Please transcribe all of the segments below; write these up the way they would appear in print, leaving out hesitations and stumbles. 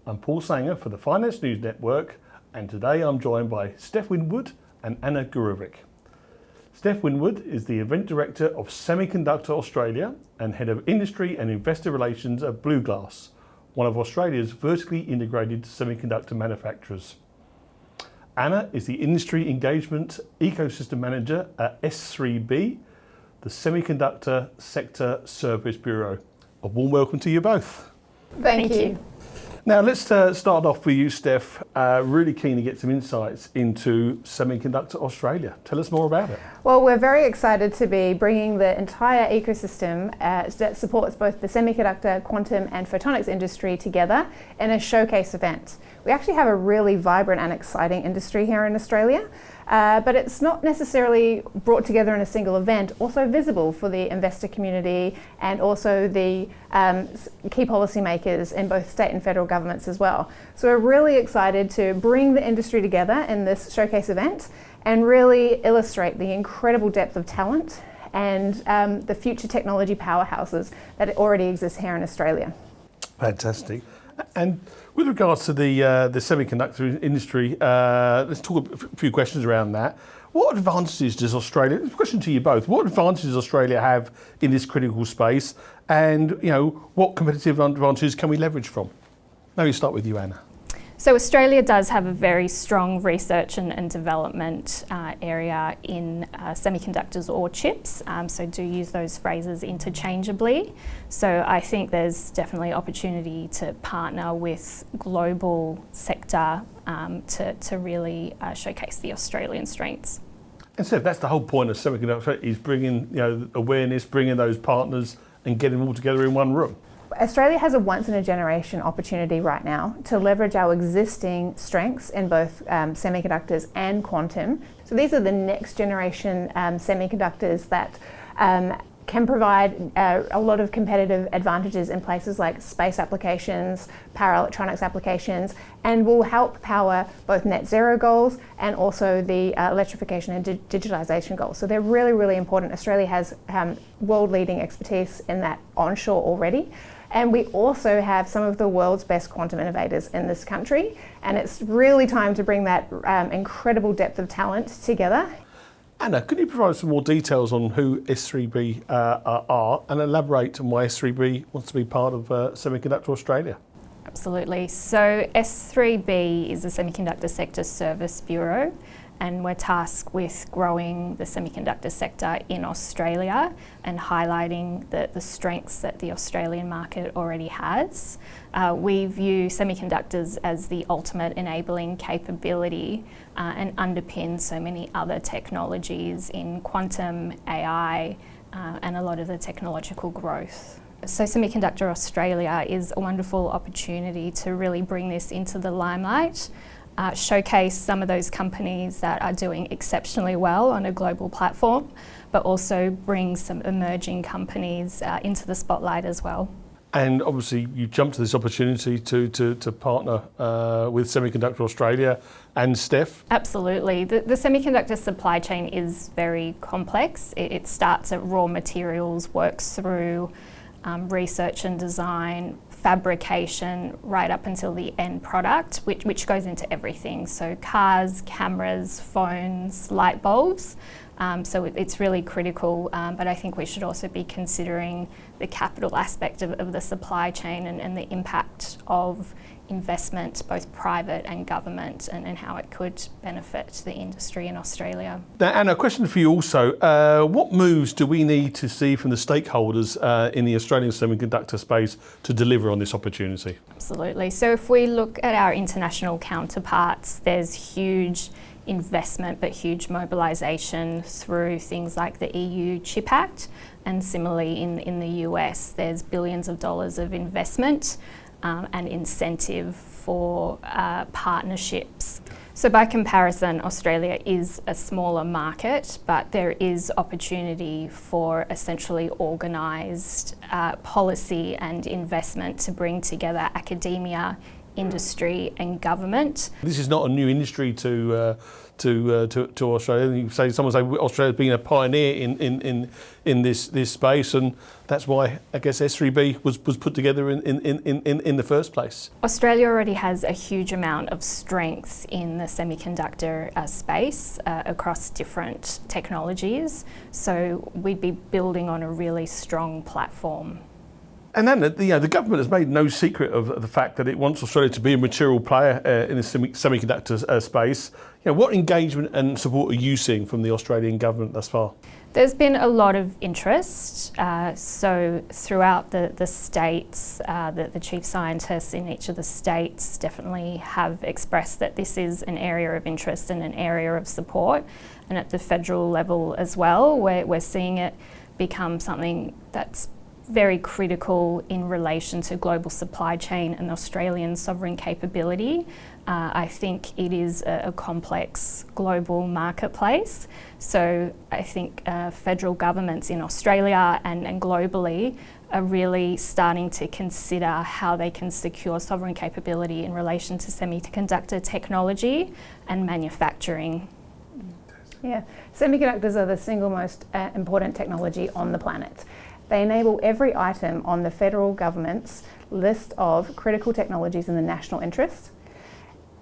I'm Paul Sanger for the Finance News Network, and today I'm joined by Steph Winwood and Anna Gurovic. Steph Winwood is the Event Director of Semiconductor Australia and Head of Industry and Investor Relations at Blue Glass, one of Australia's vertically integrated semiconductor manufacturers. Anna is the Industry Engagement Ecosystem Manager at S3B, the Semiconductor Sector Service Bureau. A warm welcome to you both. Thank you. Now let's start off with you, Steph. Really keen to get some insights into Semiconductor Australia. Tell us more about it. Well, we're very excited to be bringing the entire ecosystem that supports both the semiconductor, quantum and photonics industry together in a showcase event. We actually have a really vibrant and exciting industry here in Australia, but it's not necessarily brought together in a single event, also visible for the investor community and also the key policymakers in both state and federal governments as well. So we're really excited to bring the industry together in this showcase event and really illustrate the incredible depth of talent and the future technology powerhouses that already exist here in Australia. Fantastic. And with regards to the semiconductor industry, let's talk a few questions around that. What advantages does Australia, question to you both, what advantages does Australia have in this critical space, and what competitive advantages can we leverage from? Maybe start with you, Anna. So Australia does have a very strong research and development area in semiconductors or chips, so do use those phrases interchangeably. So I think there's definitely opportunity to partner with global sector to really showcase the Australian strengths. And so that's the whole point of semiconductor, is bringing awareness, bringing those partners and getting them all together in one room. Australia has a once-in-a-generation opportunity right now to leverage our existing strengths in both semiconductors and quantum. So these are the next generation semiconductors that can provide a lot of competitive advantages in places like space applications, power electronics applications, and will help power both net zero goals and also the electrification and digitalization goals. So they're really, really important. Australia has world-leading expertise in that onshore already. And we also have some of the world's best quantum innovators in this country. And it's really time to bring that incredible depth of talent together. Anna, could you provide some more details on who S3B are and elaborate on why S3B wants to be part of Semiconductor Australia? Absolutely. So S3B is the Semiconductor Sector Service Bureau, and we're tasked with growing the semiconductor sector in Australia and highlighting the strengths that the Australian market already has. We view semiconductors as the ultimate enabling capability and underpin so many other technologies in quantum, AI, and a lot of the technological growth. So Semiconductor Australia is a wonderful opportunity to really bring this into the limelight, showcase some of those companies that are doing exceptionally well on a global platform, but also bring some emerging companies into the spotlight as well. And obviously you jumped to this opportunity to partner with Semiconductor Australia and Steph. Absolutely. The semiconductor supply chain is very complex. It starts at raw materials, works through research and design, fabrication, right up until the end product, which goes into everything. So cars, cameras, phones, light bulbs. So it's really critical, but I think we should also be considering the capital aspect of the supply chain and the impact of investment, both private and government, and how it could benefit the industry in Australia. Now, Anna, a question for you also. What moves do we need to see from the stakeholders in the Australian semiconductor space to deliver on this opportunity? Absolutely. So if we look at our international counterparts, there's huge investment but huge mobilisation through things like the EU Chip Act, and similarly in the US there's billions of dollars of investment and incentive for partnerships. So by comparison, Australia is a smaller market, but there is opportunity for essentially organised policy and investment to bring together academia, industry and government. This is not a new industry to Australia. Someone say Australia's been a pioneer in this space, and that's why I guess S3B was put together in the first place. Australia already has a huge amount of strengths in the semiconductor space across different technologies, so we'd be building on a really strong platform. And then the government has made no secret of the fact that it wants Australia to be a material player in the semiconductor space. What engagement and support are you seeing from the Australian government thus far? There's been a lot of interest. So throughout the states, the chief scientists in each of the states definitely have expressed that this is an area of interest and an area of support. And at the federal level as well, we're seeing it become something that's very critical in relation to global supply chain and Australian sovereign capability. I think it is a complex global marketplace. So I think federal governments in Australia and globally are really starting to consider how they can secure sovereign capability in relation to semiconductor technology and manufacturing. Yeah, semiconductors are the single most important technology on the planet. They enable every item on the federal government's list of critical technologies in the national interest.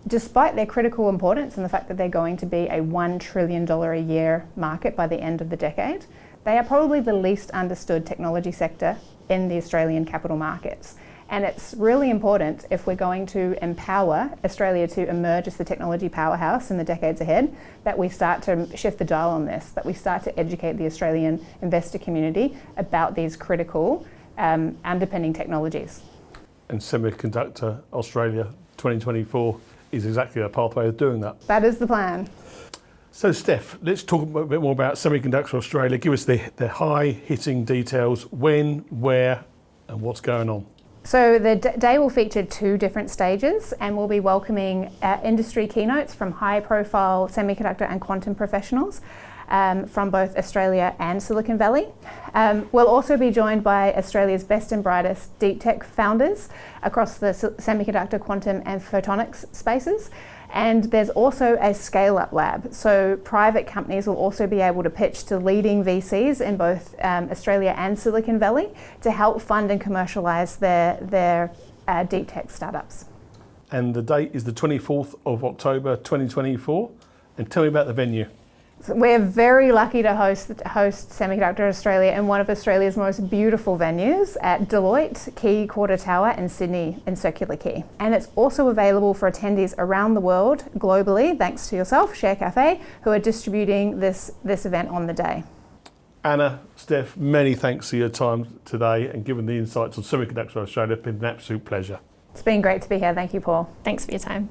Despite their critical importance and the fact that they're going to be a $1 trillion a year market by the end of the decade, they are probably the least understood technology sector in the Australian capital markets. And it's really important if we're going to empower Australia to emerge as the technology powerhouse in the decades ahead, that we start to shift the dial on this, that we start to educate the Australian investor community about these critical underpinning technologies. And Semiconductor Australia 2024 is exactly a pathway of doing that. That is the plan. So Steph, let's talk a bit more about Semiconductor Australia. Give us the high-hitting details, when, where, and what's going on. So the day will feature 2 different stages, and we'll be welcoming industry keynotes from high-profile semiconductor and quantum professionals from both Australia and Silicon Valley. We'll also be joined by Australia's best and brightest deep tech founders across the semiconductor, quantum and photonics spaces. And there's also a scale-up lab. So private companies will also be able to pitch to leading VCs in both Australia and Silicon Valley to help fund and commercialise their deep tech startups. And the date is the 24th of October 2024. And tell me about the venue. So we're very lucky to host Semiconductor Australia in one of Australia's most beautiful venues at Deloitte Quay Quarter Tower in Sydney in Circular Quay. And it's also available for attendees around the world globally, thanks to yourself, Share Cafe, who are distributing this event on the day. Anna, Steph, many thanks for your time today and giving the insights on Semiconductor Australia. It's been an absolute pleasure. It's been great to be here. Thank you, Paul. Thanks for your time.